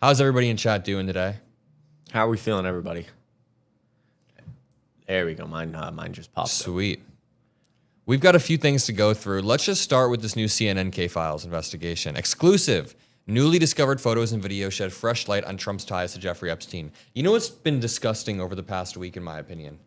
How's everybody in chat doing today? How are we feeling, everybody? There we go. Mine just popped. Sweet. We've got a few things to go through. Let's just start with this new CNN K-Files investigation. Exclusive. Newly discovered photos and videos shed fresh light on Trump's ties to Jeffrey Epstein. You know what's been disgusting over the past week, in my opinion?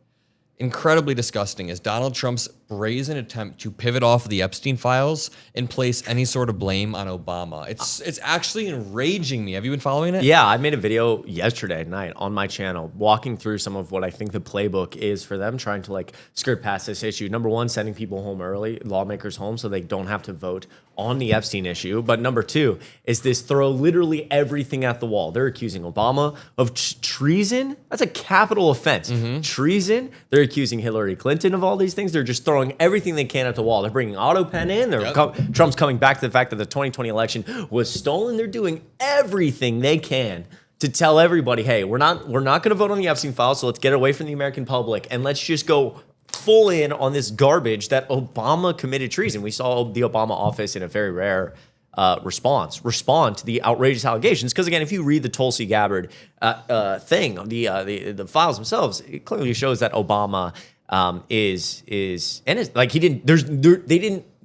Incredibly disgusting is Donald Trump's brazen attempt to pivot off of the Epstein files and place any sort of blame on Obama. It's actually enraging me. Have you been following it? Yeah, I made a video yesterday night on my channel walking through some of what I think the playbook is for them trying to like skirt past this issue. Number one, sending people home early, lawmakers home, so they don't have to vote on the Epstein issue. But number two is this throw literally everything at the wall. They're accusing Obama of treason. That's a capital offense. Treason. They're accusing Hillary Clinton of all these things. They're just throwing everything they can at the wall. They're bringing AutoPen in. Trump's coming back to the fact that the 2020 election was stolen. They're doing everything they can to tell everybody, hey, we're not going to vote on the Epstein files, so let's get away from the American public and let's just go full in on this garbage that Obama committed treason. We saw the Obama office in a very rare respond to the outrageous allegations. Because again, if you read the Tulsi Gabbard thing, the files themselves, it clearly shows that Obama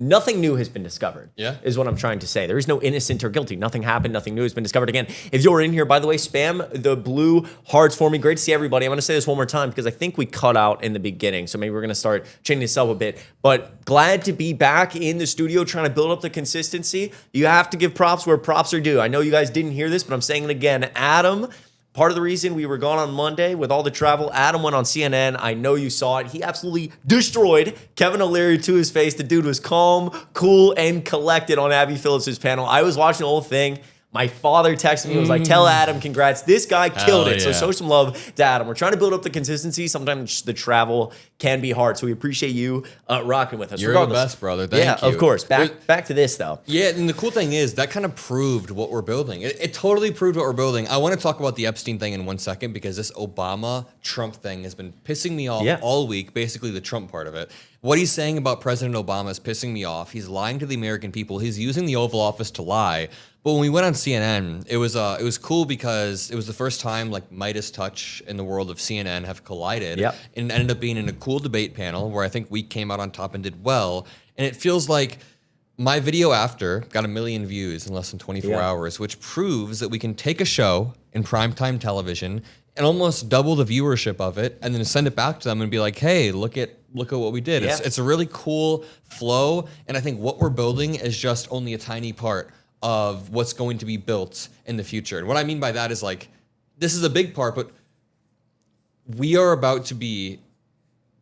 nothing new has been discovered. Yeah. Is what I'm trying to say. There is no innocent or guilty. Nothing happened. Nothing new has been discovered. Again, if you're in here, by the way, spam the blue hearts for me. Great to see everybody. I'm going to say this one more time because I think we cut out in the beginning. So maybe we're going to start changing this up a bit. But glad to be back in the studio trying to build up the consistency. You have to give props where props are due. I know you guys didn't hear this, but I'm saying it again. Adam, part of the reason we were gone on Monday with all the travel, Adam went on CNN. I know you saw it. He absolutely destroyed Kevin O'Leary to his face. The dude was calm, cool, and collected on Abby Phillips' panel. I was watching the whole thing. My father texted me, was like, tell Adam, congrats. This guy killed it. So show some love to Adam. We're trying to build up the consistency. Sometimes the travel can be hard. So we appreciate you rocking with us. You're the best, brother. Thank you. Yeah, of course. Back to this, though. Yeah, and the cool thing is that kind of proved what we're building. It totally proved what we're building. I want to talk about the Epstein thing in 1 second because this Obama-Trump thing has been pissing me off all week, basically the Trump part of it. What he's saying about President Obama is pissing me off. He's lying to the American people. He's using the Oval Office to lie. But when we went on CNN, it was cool because it was the first time like Midas touch in the world of CNN have collided, and ended up being in a cool debate panel where I think we came out on top and did well. And it feels like my video after got 1 million views in less than 24 hours, which proves that we can take a show in primetime television and almost double the viewership of it, and then send it back to them and be like, hey, look at what we did. It's a really cool flow, and I think what we're building is just only a tiny part of what's going to be built in the future. And what I mean by that is like, this is a big part, but we are about to be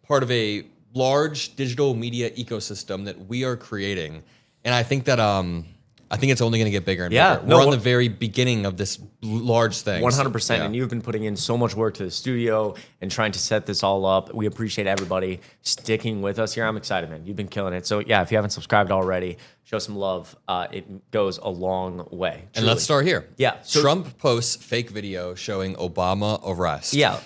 part of a large digital media ecosystem that we are creating. And I think that it's only going to get bigger and bigger. We're on the very beginning of this large thing. 100%. And you've been putting in so much work to the studio and trying to set this all up. We appreciate everybody sticking with us here. I'm excited, man. You've been killing it. So yeah, if you haven't subscribed already, show some love. It goes a long way. Truly. And let's start here. Yeah. So Trump posts fake video showing Obama arrest. Yeah.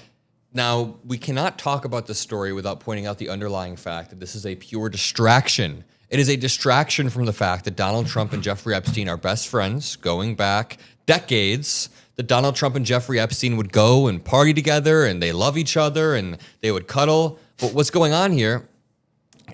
Now, we cannot talk about this story without pointing out the underlying fact that this is a pure distraction. It is a distraction from the fact that Donald Trump and Jeffrey Epstein are best friends going back decades, that Donald Trump and Jeffrey Epstein would go and party together and they love each other and they would cuddle. But what's going on here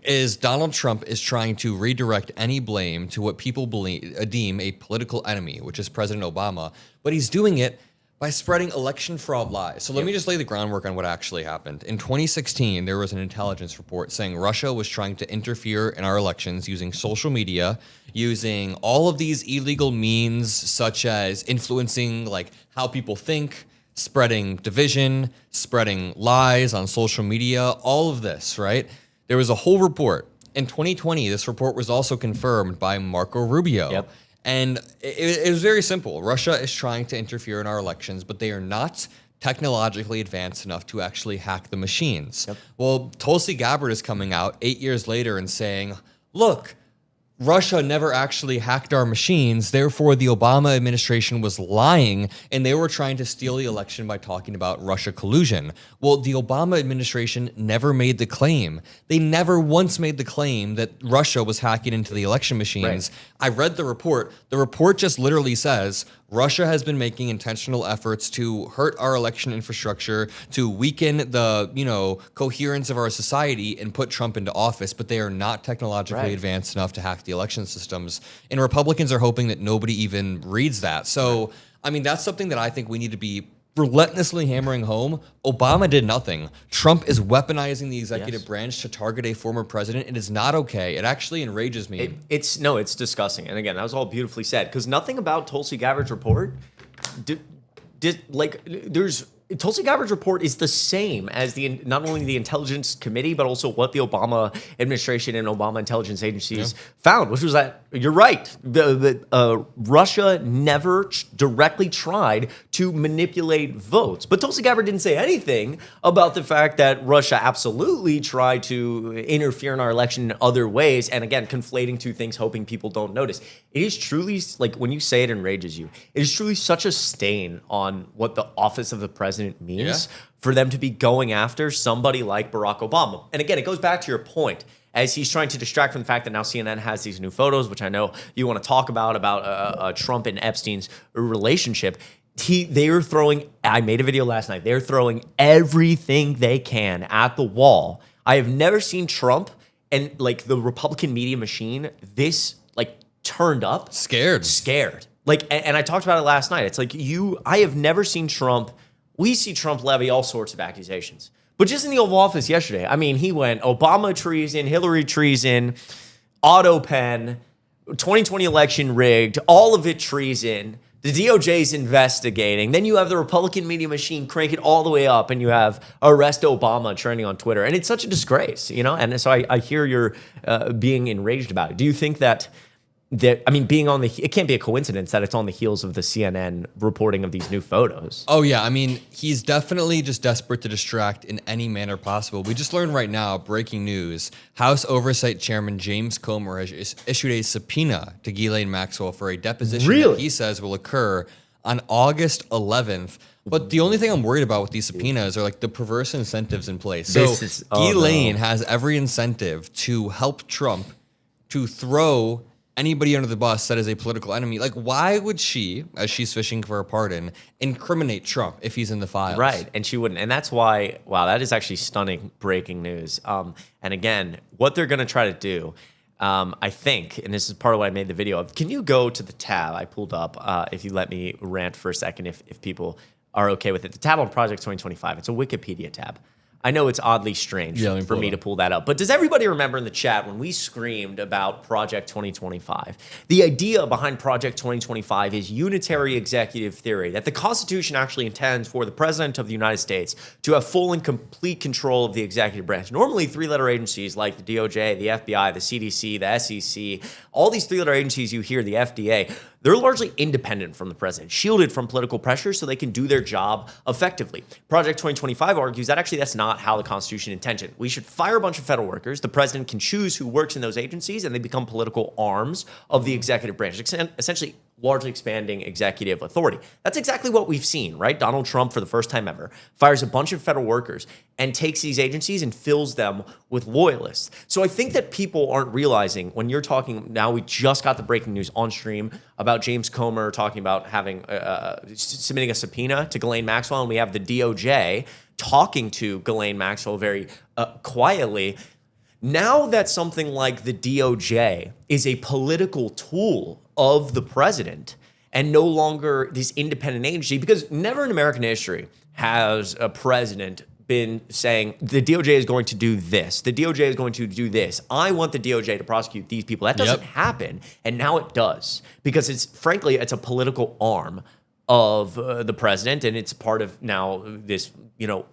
is Donald Trump is trying to redirect any blame to what people deem a political enemy, which is President Obama. But he's doing it by spreading election fraud lies. So let me just lay the groundwork on what actually happened. In 2016, there was an intelligence report saying Russia was trying to interfere in our elections using social media, using all of these illegal means such as influencing like how people think, spreading division, spreading lies on social media, all of this, right? There was a whole report. In 2020, this report was also confirmed by Marco Rubio. And it was very simple. Russia is trying to interfere in our elections, but they are not technologically advanced enough to actually hack the machines. Well, Tulsi Gabbard is coming out 8 years later and saying, look, Russia never actually hacked our machines, therefore the Obama administration was lying and they were trying to steal the election by talking about Russia collusion. Well, the Obama administration never made the claim. They never once made the claim that Russia was hacking into the election machines. I read the report. The report just literally says Russia has been making intentional efforts to hurt our election infrastructure, to weaken the, coherence of our society and put Trump into office, but they are not technologically advanced enough to hack the election systems. And Republicans are hoping that nobody even reads that. So, I mean, that's something that I think we need to be relentlessly hammering home. Obama did nothing. Trump is weaponizing the executive branch to target a former president. It is not okay. It actually enrages me. It's disgusting. And again, that was all beautifully said, because nothing about Tulsi Gabbard's report Tulsi Gabbard's report is the same as not only the Intelligence Committee, but also what the Obama administration and Obama intelligence agencies found, which was that, you're right, Russia never directly tried to manipulate votes. But Tulsi Gabbard didn't say anything about the fact that Russia absolutely tried to interfere in our election in other ways. And again, conflating two things, hoping people don't notice. It is truly, like, when you say it enrages you, it is truly such a stain on what the office of the president means for them to be going after somebody like Barack Obama. And again, it goes back to your point, as he's trying to distract from the fact that now CNN has these new photos, which I know you want to talk about Trump and Epstein's relationship. They are throwing, I made a video last night, they're throwing everything they can at the wall. I have never seen Trump and like the Republican media machine this like turned up. Scared. Like, and I talked about it last night. It's like I have never seen Trump. We see Trump levy all sorts of accusations. But just in the Oval Office yesterday, I mean, he went Obama treason, Hillary treason, auto pen, 2020 election rigged, all of it treason. The DOJ's investigating. Then you have the Republican media machine crank it all the way up, and you have arrest Obama trending on Twitter. And it's such a disgrace, And so I hear you're being enraged about it. Do you think that being on it can't be a coincidence that it's on the heels of the CNN reporting of these new photos? Oh, yeah. I mean, he's definitely just desperate to distract in any manner possible. We just learned right now, breaking news, House Oversight Chairman James Comer has issued a subpoena to Ghislaine Maxwell for a deposition that he says will occur on August 11th. But the only thing I'm worried about with these subpoenas are like the perverse incentives in place. Ghislaine has every incentive to help Trump to throw anybody under the bus that is a political enemy. Like, why would she, as she's fishing for a pardon, incriminate Trump if he's in the files? Right, and she wouldn't. And that's why, wow, that is actually stunning breaking news. And again, what they're going to try to do, I think, and this is part of what I made the video of, can you go to the tab I pulled up, if you let me rant for a second, if people are okay with it. The tab on Project 2025, it's a Wikipedia tab. I know it's oddly strange for me to pull that up, but does everybody remember in the chat when we screamed about Project 2025? The idea behind Project 2025 is unitary executive theory, that the Constitution actually intends for the President of the United States to have full and complete control of the executive branch. Normally, three-letter agencies like the DOJ, the FBI, the CDC, the SEC, all these three-letter agencies you hear, the FDA, they're largely independent from the president, shielded from political pressure so they can do their job effectively. Project 2025 argues that actually that's not how the Constitution intended. We should fire a bunch of federal workers. The president can choose who works in those agencies, and they become political arms of the executive branch, essentially largely expanding executive authority. That's exactly what we've seen, right? Donald Trump, for the first time ever, fires a bunch of federal workers and takes these agencies and fills them with loyalists. So I think that people aren't realizing when you're talking, now we just got the breaking news on stream about James Comer talking about having submitting a subpoena to Ghislaine Maxwell, and we have the DOJ talking to Ghislaine Maxwell very quietly. Now that something like the DOJ is a political tool of the president and no longer this independent agency, because never in American history has a president been saying the DOJ is going to do this. The DOJ is going to do this. I want the DOJ to prosecute these people. That doesn't happen. And now it does, because frankly, it's a political arm of the president, and it's part of now this,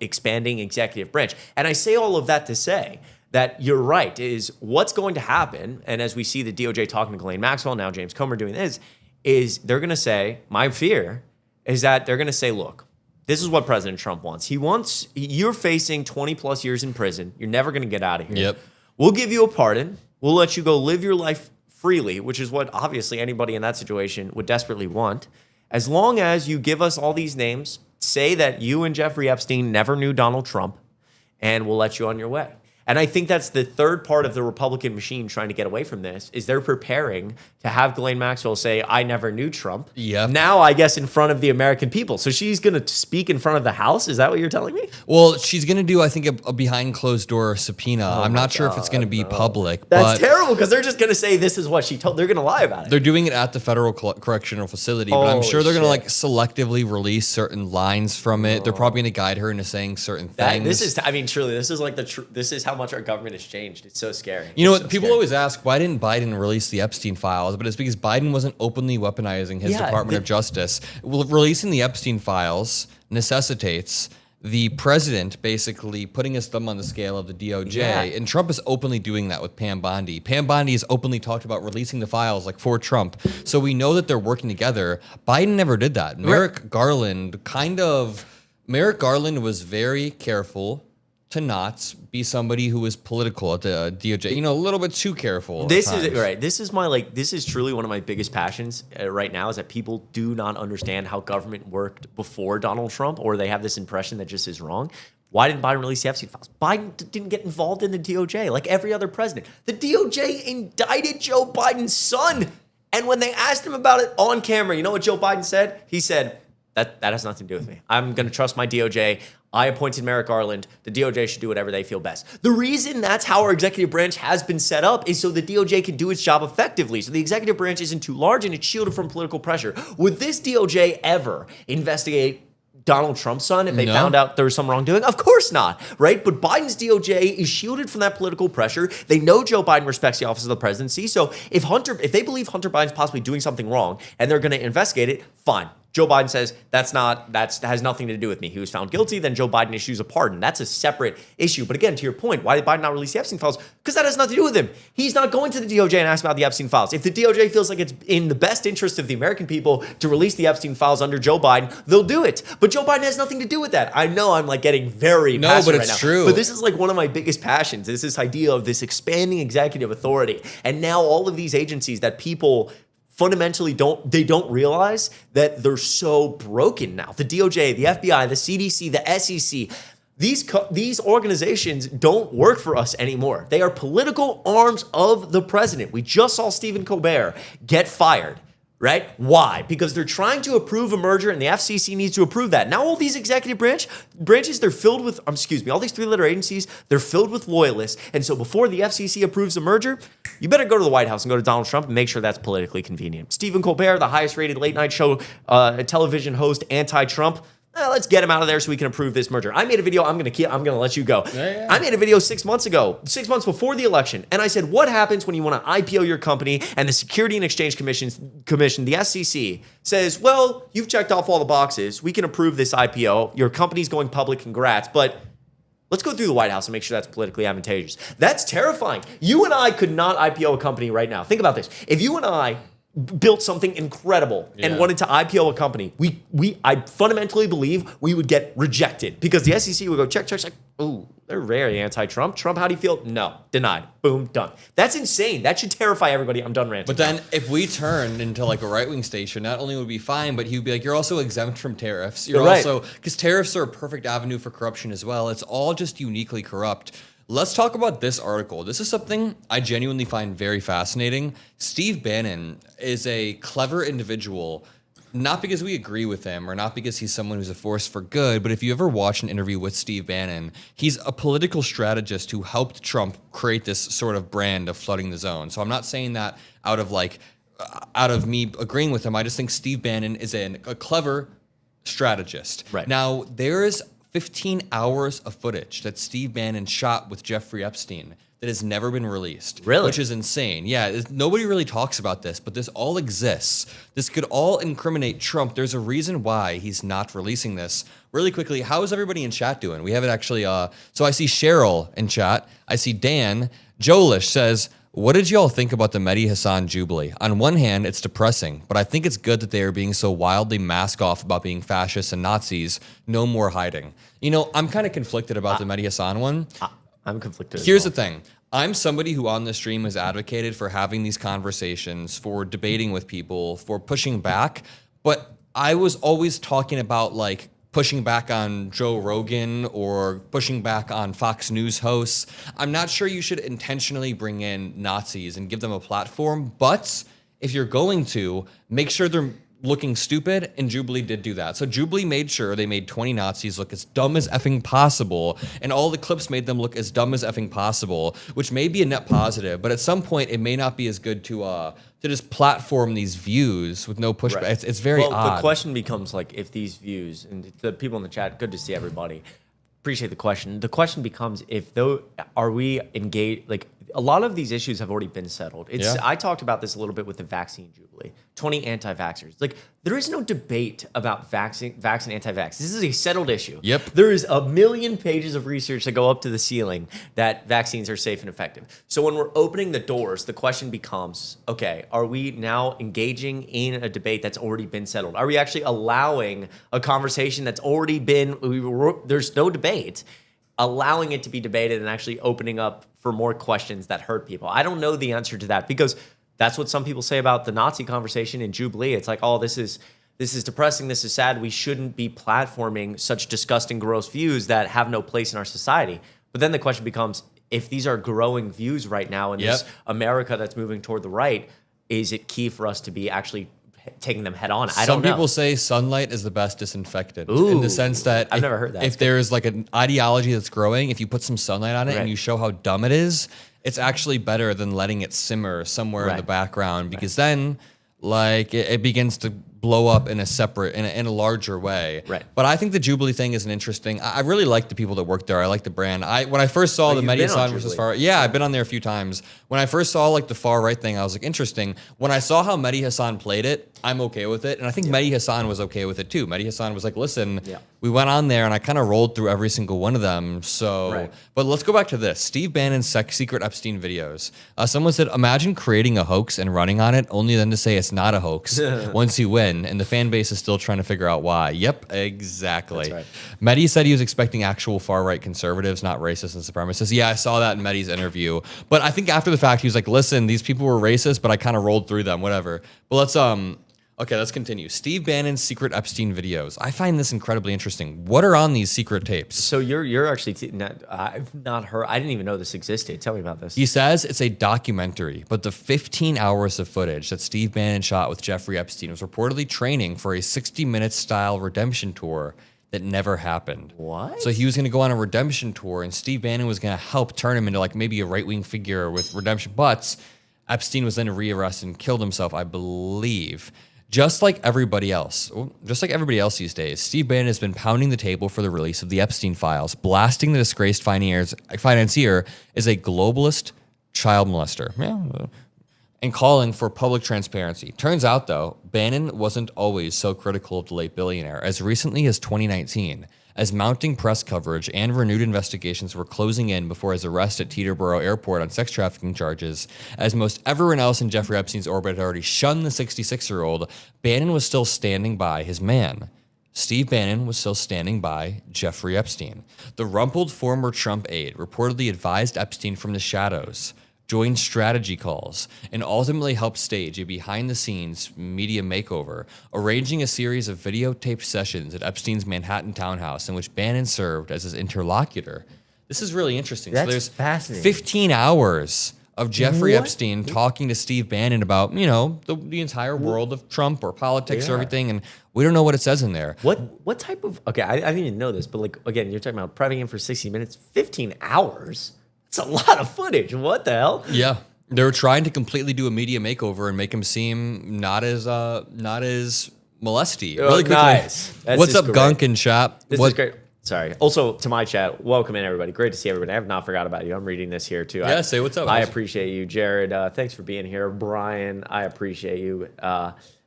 expanding executive branch. And I say all of that to say that you're right, is what's going to happen, and as we see the DOJ talking to Ghislaine Maxwell, now James Comer doing this, is they're going to say, my fear is that they're going to say, look, this is what President Trump wants. You're facing 20 plus years in prison. You're never going to get out of here. Yep. We'll give you a pardon. We'll let you go live your life freely, which is what obviously anybody in that situation would desperately want. As long as you give us all these names, say that you and Jeffrey Epstein never knew Donald Trump, and we'll let you on your way. And I think that's the third part of the Republican machine trying to get away from this, is they're preparing to have Ghislaine Maxwell say, I never knew Trump. Yeah. Now, I guess, in front of the American people. So she's going to speak in front of the House? Is that what you're telling me? Well, she's going to do, I think, a behind closed door subpoena. I'm not sure if it's going to be public. That's terrible, because they're just going to say this is what she told. They're going to lie about it. They're doing it at the federal correctional facility, but I'm sure they're going to like selectively release certain lines from it. They're probably going to guide her into saying certain things. This is, I mean, truly, this is like this is how much our government has changed. It's so scary. You know what? People always ask, why didn't Biden release the Epstein files? But it's because Biden wasn't openly weaponizing his Department of Justice. Well, releasing the Epstein files necessitates the president basically putting his thumb on the scale of the DOJ. Yeah. And Trump is openly doing that with Pam Bondi. Pam Bondi has openly talked about releasing the files like for Trump. So we know that they're working together. Biden never did that. Merrick Garland was very careful to not be somebody who was political at the DOJ. You know, a little bit too careful. This is right. This is truly one of my biggest passions right now, is that people do not understand how government worked before Donald Trump, or they have this impression that just is wrong. Why didn't Biden release the Epstein files? Biden didn't get involved in the DOJ like every other president. The DOJ indicted Joe Biden's son. And when they asked him about it on camera, you know what Joe Biden said? He said, that has nothing to do with me. I'm going to trust my DOJ. I appointed Merrick Garland. The DOJ should do whatever they feel best. The reason that's how our executive branch has been set up is so the DOJ can do its job effectively. So the executive branch isn't too large and it's shielded from political pressure. Would this DOJ ever investigate Donald Trump's son if they found out there was some wrongdoing? Of course not, right? But Biden's DOJ is shielded from that political pressure. They know Joe Biden respects the office of the presidency. So if they believe Hunter Biden's possibly doing something wrong and they're going to investigate it, fine. Joe Biden says that has nothing to do with me. He was found guilty. Then Joe Biden issues a pardon. That's a separate issue. But again, to your point, why did Biden not release the Epstein files? Because that has nothing to do with him. He's not going to the DOJ and asking about the Epstein files. If the DOJ feels like it's in the best interest of the American people to release the Epstein files under Joe Biden, they'll do it. But Joe Biden has nothing to do with that. I know I'm like getting very passionate right now. True. But this is like one of my biggest passions. Is this idea of this expanding executive authority, and now all of these agencies that people fundamentally don't realize that they're so broken now. The DOJ, the FBI, the CDC, the SEC, these organizations don't work for us anymore. They are political arms of the president. We just saw Stephen Colbert get fired. Right? Why? Because they're trying to approve a merger and the FCC needs to approve that. Now all these executive branches, they're filled with, all these three-letter agencies, they're filled with loyalists. And so before the FCC approves a merger, you better go to the White House and go to Donald Trump and make sure that's politically convenient. Stephen Colbert, the highest-rated late-night show television host, anti-Trump, let's get him out of there so we can approve this merger. I made a video. I'm gonna let you go. Yeah. I made a video 6 months before the election, and I said, what happens when you want to IPO your company and the Security and Exchange Commission, the SEC, says, well, you've checked off all the boxes. We can approve this IPO. Your company's going public. Congrats, but let's go through the White House and make sure that's politically advantageous. That's terrifying. You and I could not IPO a company right now. Think about this. If you and I built something incredible and wanted to IPO a company, I fundamentally believe we would get rejected because the SEC would go check. Ooh, they're very anti-Trump. Trump, how do you feel? No, denied. Boom, done. That's insane. That should terrify everybody. I'm done ranting. But then if we turned into like a right-wing station, not only would we be fine, but he would be like, you're also exempt from tariffs. You're right. also, because tariffs are a perfect avenue for corruption as well. It's all just uniquely corrupt. Let's talk about this article. This is something I genuinely find very fascinating. Steve Bannon is a clever individual, not because we agree with him or not because he's someone who's a force for good, but if you ever watch an interview with Steve Bannon, he's a political strategist who helped Trump create this sort of brand of flooding the zone. So I'm not saying that out of me agreeing with him. I just think Steve Bannon is a clever strategist. Right. Now, there is 15 hours of footage that Steve Bannon shot with Jeffrey Epstein that has never been released. Really? Which is insane. Yeah, nobody really talks about this, but this all exists. This could all incriminate Trump. There's a reason why he's not releasing this. Really quickly, how is everybody in chat doing? We have it actually, so I see Cheryl in chat. I see Dan. Jolish says, what did y'all think about the Mehdi Hassan Jubilee? On one hand, it's depressing, but I think it's good that they are being so wildly mask off about being fascists and Nazis. No more hiding. You know, I'm kind of conflicted about the Mehdi Hassan one. I'm conflicted. Here's the thing. I'm somebody who on the stream has advocated for having these conversations, for debating with people, for pushing back, but I was always talking about like pushing back on Joe Rogan or pushing back on Fox News hosts. I'm not sure you should intentionally bring in Nazis and give them a platform, but if you're going to, make sure they're looking stupid, and Jubilee did do that. So Jubilee made sure they made 20 Nazis look as dumb as effing possible, and all the clips made them look as dumb as effing possible, which may be a net positive, but at some point it may not be as good to just platform these views with no pushback. Right. It's very odd. The question becomes like, if these views, and the people in the chat, good to see everybody. Appreciate the question. The question becomes, are we engaged? Like, a lot of these issues have already been settled. I talked about this a little bit with the vaccine jubilee. 20 anti-vaxxers. Like, there is no debate about vaccine anti-vax. This is a settled issue. Yep. There is a million pages of research that go up to the ceiling that vaccines are safe and effective. So when we're opening the doors, the question becomes, okay, are we now engaging in a debate that's already been settled? Are we actually allowing a conversation that's already been, there's no debate, allowing it to be debated and actually opening up for more questions that hurt people? I don't know the answer to that, because that's what some people say about the Nazi conversation in Jubilee. It's like, oh, this is depressing, this is sad. We shouldn't be platforming such disgusting, gross views that have no place in our society. But then the question becomes, if these are growing views right now in this America that's moving toward the right, is it key for us to be actually taking them head on? I don't know. Some people say sunlight is the best disinfectant. Ooh, in the sense that I've never heard that. If there's like an ideology that's growing, if you put some sunlight on it Right. and you show how dumb it is, it's actually better than letting it simmer somewhere in the background, because then like it begins to blow up in a separate, in a larger way. Right. But I think the Jubilee thing is an interesting. I really like the people that work there. I like the brand. When I first saw the you've been on Mehdi Hasan versus Jubilee. far, I've been on there a few times. When I first saw like the far right thing, I was like, interesting. When I saw how Mehdi Hasan played it, I'm okay with it, and I think Mehdi Hasan was okay with it too. Mehdi Hasan was like, listen, we went on there and I kind of rolled through every single one of them. So, but let's go back to this. Steve Bannon's secret Epstein videos. Someone said, imagine creating a hoax and running on it, only then to say it's not a hoax once you win, and the fan base is still trying to figure out why. Yep, exactly. That's Mehdi said he was expecting actual far-right conservatives, not racists and supremacists. Yeah, I saw that in Mehdi's interview. But I think after the fact, he was like, listen, these people were racist, but I kind of rolled through them, whatever. But let's continue. Steve Bannon's secret Epstein videos. I find this incredibly interesting. What are on these secret tapes? So you're actually, I've not heard, I didn't even know this existed. Tell me about this. He says it's a documentary, but the 15 hours of footage that Steve Bannon shot with Jeffrey Epstein was reportedly training for a 60-minute style redemption tour that never happened. What? So he was going to go on a redemption tour, and Steve Bannon was going to help turn him into like maybe a right-wing figure with redemption. But Epstein was then rearrested and killed himself, I believe. Just like everybody else these days, Steve Bannon has been pounding the table for the release of the Epstein files, blasting the disgraced financier as a globalist child molester, and calling for public transparency. Turns out, though, Bannon wasn't always so critical of the late billionaire. As recently as 2019, as mounting press coverage and renewed investigations were closing in before his arrest at Teterboro Airport on sex trafficking charges, as most everyone else in Jeffrey Epstein's orbit had already shunned the 66-year-old, Bannon was still standing by his man. Steve Bannon was still standing by Jeffrey Epstein. The rumpled former Trump aide reportedly advised Epstein from the shadows, joined strategy calls, and ultimately helped stage a behind-the-scenes media makeover, arranging a series of videotaped sessions at Epstein's Manhattan townhouse in which Bannon served as his interlocutor. This is really interesting. That's so there's fascinating. 15 hours of Jeffrey Epstein talking to Steve Bannon about, the entire world of Trump or politics or everything, and we don't know what it says in there. What type of, okay, I didn't even know this, but like, again, you're talking about prepping him for 60 minutes, 15 hours? It's a lot of footage. What the hell? Yeah. They were trying to completely do a media makeover and make him seem not as molesty. Really quickly. Nice. What's up, Gunk and chat? This is great. Sorry. Also, to my chat, welcome in, everybody. Great to see everybody. I have not forgot about you. I'm reading this here, too. Yeah, say what's up. I appreciate you. Jared, thanks for being here. Brian, I appreciate you.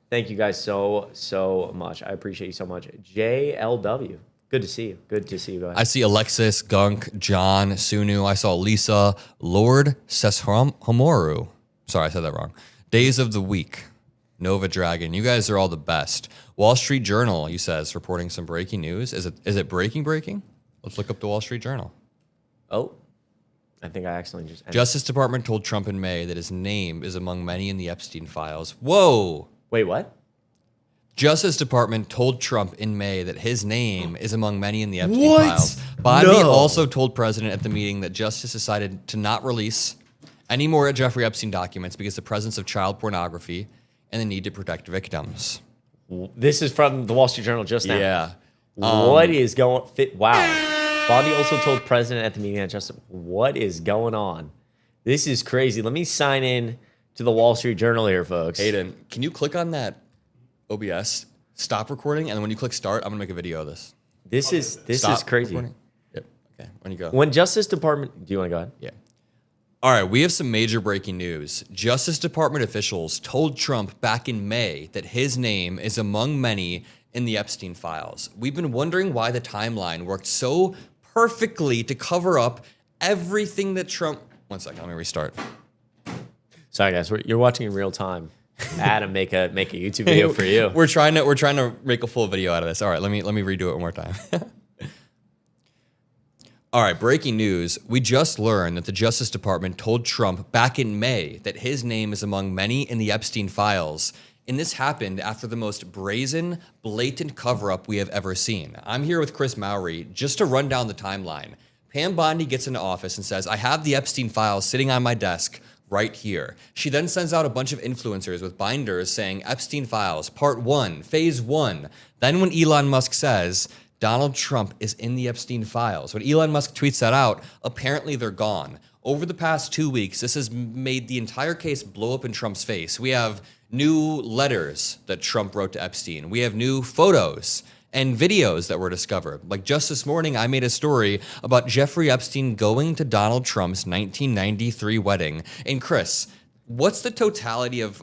Thank you guys so much. I appreciate you so much. JLW. Good to see you. Good to see you guys. I see Alexis, Gunk, John, Sunu. I saw Lisa, Lord Seshomoru. Sorry, I said that wrong. Days of the Week, Nova Dragon. You guys are all the best. Wall Street Journal, he says, reporting some breaking news. Is it breaking? Let's look up the Wall Street Journal. Oh, I think I accidentally just... Justice Department told Trump in May that his name is among many in the Epstein files. Whoa. Wait, what? Justice Department told Trump in May that his name is among many in the Epstein What? files. Bondi No. also told President at the meeting that Justice decided to not release any more Jeffrey Epstein documents because of the presence of child pornography and the need to protect victims. This is from the Wall Street Journal just now. Yeah. What is going? Wow. Bondi also told President at the meeting that what is going on? This is crazy. Let me sign in to the Wall Street Journal here, folks. Hayden, can you click on that OBS, stop recording, and then when you click start, I'm gonna make a video of this. This is Stop crazy. recording. Yep. Okay. When you go. When Justice Department, do you want to go ahead? Yeah. All right, we have some major breaking news. Justice Department officials told Trump back in May that his name is among many in the Epstein files. We've been wondering why the timeline worked so perfectly to cover up everything that Trump... One second, let me restart. Sorry, guys, you're watching in real time. Adam, make a YouTube video for you. We're trying to make a full video out of this. All right, let me redo it one more time. All right, breaking news. We just learned that the Justice Department told Trump back in May that his name is among many in the Epstein files. And this happened after the most brazen, blatant cover-up we have ever seen. I'm here with Chris Mowry just to run down the timeline. Pam Bondi gets into office and says, I have the Epstein files sitting on my desk right here. She then sends out a bunch of influencers with binders saying Epstein files, part 1, phase 1. Then when Elon Musk says Donald Trump is in the Epstein files, when Elon Musk tweets that out, apparently they're gone. Over the past 2 weeks, this has made the entire case blow up in Trump's face. We have new letters that Trump wrote to Epstein. We have new photos and videos that were discovered. Like just this morning, I made a story about Jeffrey Epstein going to Donald Trump's 1993 wedding. And Chris, what's the totality of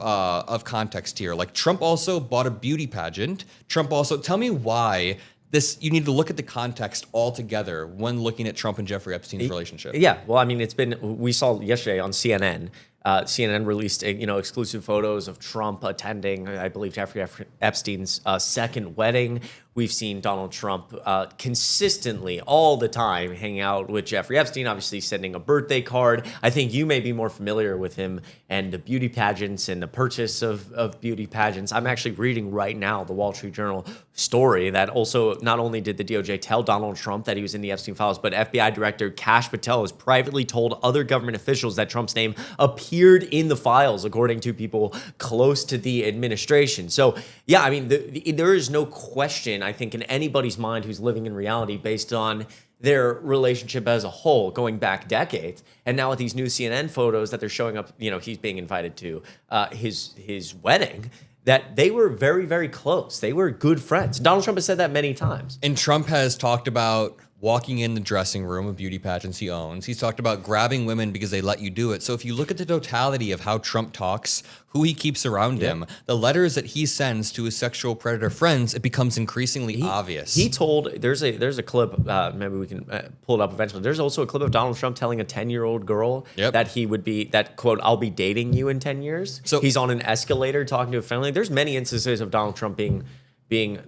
context here? Like Trump also bought a beauty pageant. Trump also, tell me why you need to look at the context altogether when looking at Trump and Jeffrey Epstein's relationship. Yeah, well, I mean, we saw yesterday on CNN. CNN released exclusive photos of Trump attending, I believe, Jeffrey Epstein's second wedding. We've seen Donald Trump consistently, all the time, hang out with Jeffrey Epstein, obviously sending a birthday card. I think you may be more familiar with him and the beauty pageants and the purchase of beauty pageants. I'm actually reading right now the Wall Street Journal story that also not only did the DOJ tell Donald Trump that he was in the Epstein files, but FBI Director Kash Patel has privately told other government officials that Trump's name appeared in the files, according to people close to the administration. So, yeah, I mean, there is no question, I think, in anybody's mind who's living in reality based on their relationship as a whole going back decades. And now with these new CNN photos that they're showing up, he's being invited to his wedding, that they were very, very close. They were good friends. Donald Trump has said that many times. And Trump has talked about walking in the dressing room of beauty pageants he owns. He's talked about grabbing women because they let you do it. So if you look at the totality of how Trump talks, who he keeps around him, the letters that he sends to his sexual predator friends, it becomes increasingly obvious. He told, there's a clip, maybe we can pull it up eventually. There's also a clip of Donald Trump telling a 10-year-old girl that he would be, that quote, I'll be dating you in 10 years. So he's on an escalator talking to a family. There's many instances of Donald Trump being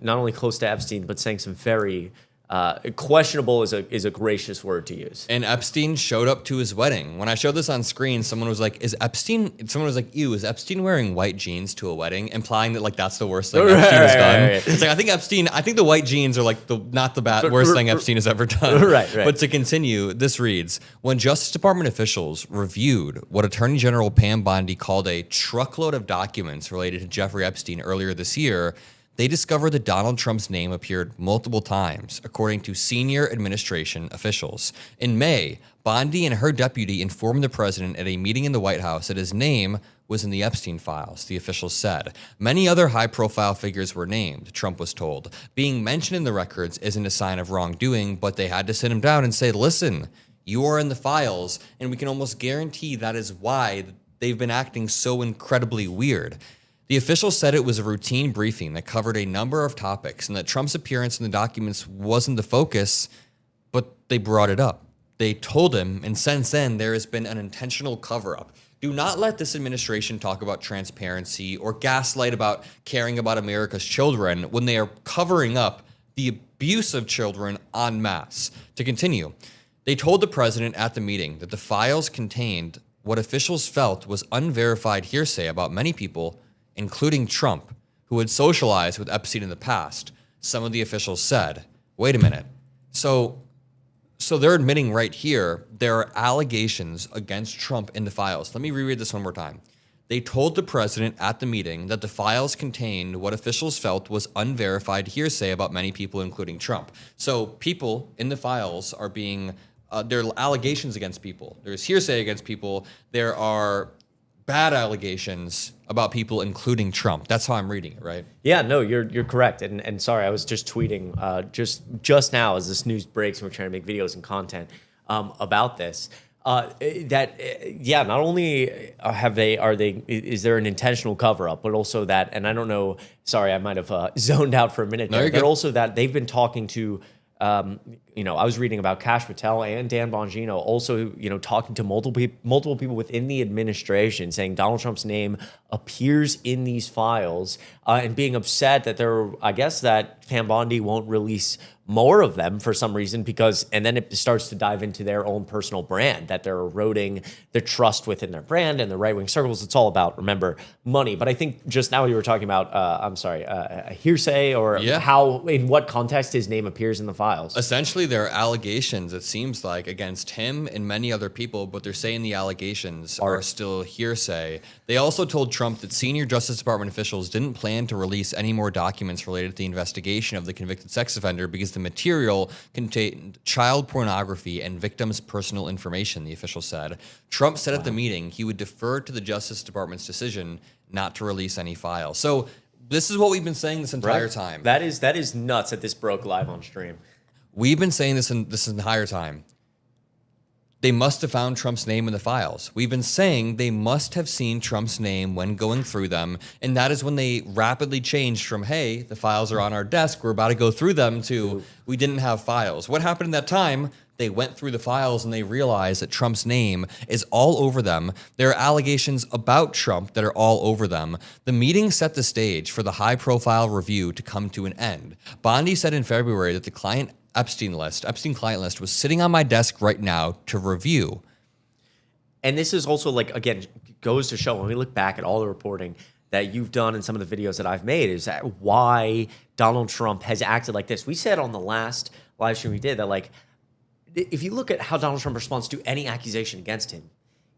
not only close to Epstein, but saying some very questionable is a gracious word to use. And Epstein showed up to his wedding. When I showed this on screen, someone was like, someone was like, ew, is Epstein wearing white jeans to a wedding? Implying that like that's the worst thing Epstein has done. Right. It's like, I think the white jeans are like not the worst thing Epstein has ever done. Right. But to continue, this reads, when Justice Department officials reviewed what Attorney General Pam Bondi called a truckload of documents related to Jeffrey Epstein earlier this year, they discovered that Donald Trump's name appeared multiple times, according to senior administration officials. In May, Bondi and her deputy informed the president at a meeting in the White House that his name was in the Epstein files, the officials said. Many other high-profile figures were named, Trump was told. Being mentioned in the records isn't a sign of wrongdoing, but they had to sit him down and say, listen, you are in the files, and we can almost guarantee that is why they've been acting so incredibly weird. The officials said it was a routine briefing that covered a number of topics and that Trump's appearance in the documents wasn't the focus, but they brought it up. They told him, and since then, there has been an intentional cover-up. Do not let this administration talk about transparency or gaslight about caring about America's children when they are covering up the abuse of children en masse. To continue, they told the president at the meeting that the files contained what officials felt was unverified hearsay about many people, including Trump, who had socialized with Epstein in the past. Some of the officials said, wait a minute. So they're admitting right here there are allegations against Trump in the files. Let me reread this one more time. They told the president at the meeting that the files contained what officials felt was unverified hearsay about many people, including Trump. So people in the files are being, there are allegations against people. There's hearsay against people. There are bad allegations about people, including Trump. That's how I'm reading it, right? Yeah, no, you're correct. And sorry, I was just tweeting just now as this news breaks and we're trying to make videos and content about this. Not only is there an intentional cover up, but also that, and I don't know, sorry, I might have zoned out for a minute there, but also that they've been talking to, I was reading about Kash Patel and Dan Bongino also, talking to multiple people within the administration saying Donald Trump's name appears in these files and being upset that that Pam Bondi won't release more of them for some reason and then it starts to dive into their own personal brand, that they're eroding the trust within their brand and the right-wing circles. It's all about, remember, money. But I think just now you were talking about, a hearsay or in what context his name appears in the files. Essentially, there are allegations, it seems like, against him and many other people, but they're saying the allegations are still hearsay. They also told Trump that senior Justice Department officials didn't plan to release any more documents related to the investigation of the convicted sex offender because the material contained child pornography and victims' personal information, the official said. Trump said at the meeting he would defer to the Justice Department's decision not to release any files. So this is what we've been saying this entire time. That is nuts that this broke live on stream. We've been saying this entire time. They must have found Trump's name in the files. We've been saying they must have seen Trump's name when going through them, and that is when they rapidly changed from, hey, the files are on our desk, we're about to go through them, to we didn't have files. What happened in that time? They went through the files and they realized that Trump's name is all over them. There are allegations about Trump that are all over them. The meeting set the stage for the high-profile review to come to an end. Bondi said in February that the Epstein client list was sitting on my desk right now to review. And this is also, again, goes to show when we look back at all the reporting that you've done in some of the videos that I've made, is that why Donald Trump has acted like this. We said on the last live stream we did that, if you look at how Donald Trump responds to any accusation against him,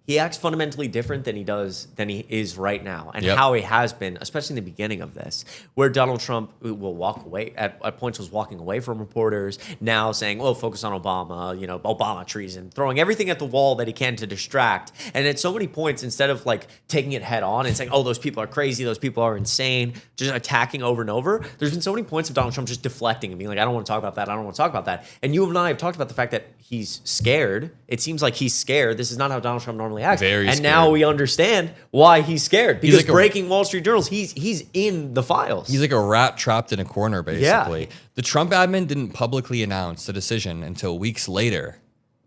he acts fundamentally different than he is right now, and how he has been, especially in the beginning of this, where Donald Trump will walk away at points, was walking away from reporters, now saying, "Oh, focus on Obama," Obama treason, throwing everything at the wall that he can to distract. And at so many points, instead of taking it head on and saying, "Oh, those people are crazy, those people are insane," just attacking over and over. There's been so many points of Donald Trump just deflecting and being like, "I don't want to talk about that. I don't want to talk about that." And you and I have talked about the fact that he's scared. It seems like he's scared. This is not how Donald Trump normally acts. And now we understand why he's scared. Because breaking Wall Street journals, he's in the files. He's like a rat trapped in a corner, basically. Yeah. The Trump admin didn't publicly announce the decision until weeks later.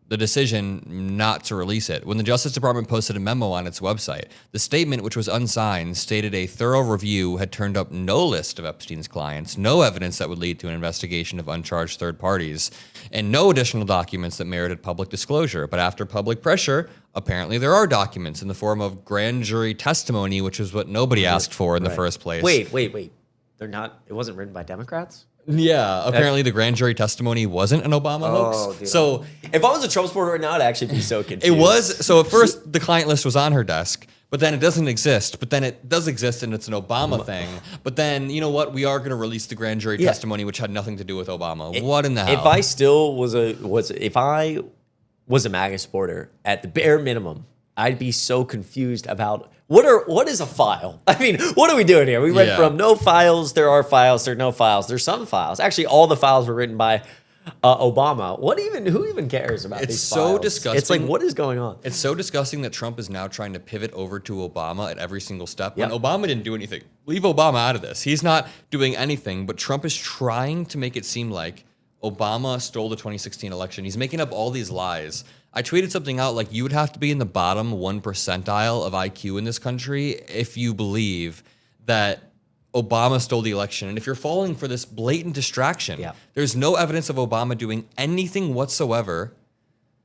The decision not to release it. When the Justice Department posted a memo on its website, the statement, which was unsigned, stated a thorough review had turned up no list of Epstein's clients, no evidence that would lead to an investigation of uncharged third parties, and no additional documents that merited public disclosure. But after public pressure, apparently there are documents in the form of grand jury testimony, which is what nobody asked for in the first place. Wait. They're not. It wasn't written by Democrats? Yeah, apparently the grand jury testimony wasn't an Obama hoax. Dude. So if I was a Trump supporter right now, I'd actually be so confused. It was. So at first the client list was on her desk, but then it doesn't exist. But then it does exist and it's an Obama thing. But then, you know what? We are going to release the grand jury testimony, which had nothing to do with Obama. What in the hell? If I still if I was a MAGA supporter, at the bare minimum, I'd be so confused about what is a file? I mean, what are we doing here? We went from no files, there are files, there are no files, there's some files. Actually, all the files were written by Obama. Who even cares about these files? It's so disgusting. It's like, what is going on? It's so disgusting that Trump is now trying to pivot over to Obama at every single step. When Obama didn't do anything. Leave Obama out of this. He's not doing anything, but Trump is trying to make it seem like Obama stole the 2016 election. He's making up all these lies. I tweeted something out like, you would have to be in the bottom 1 percentile of IQ in this country if you believe that Obama stole the election. And if you're falling for this blatant distraction, there's no evidence of Obama doing anything whatsoever.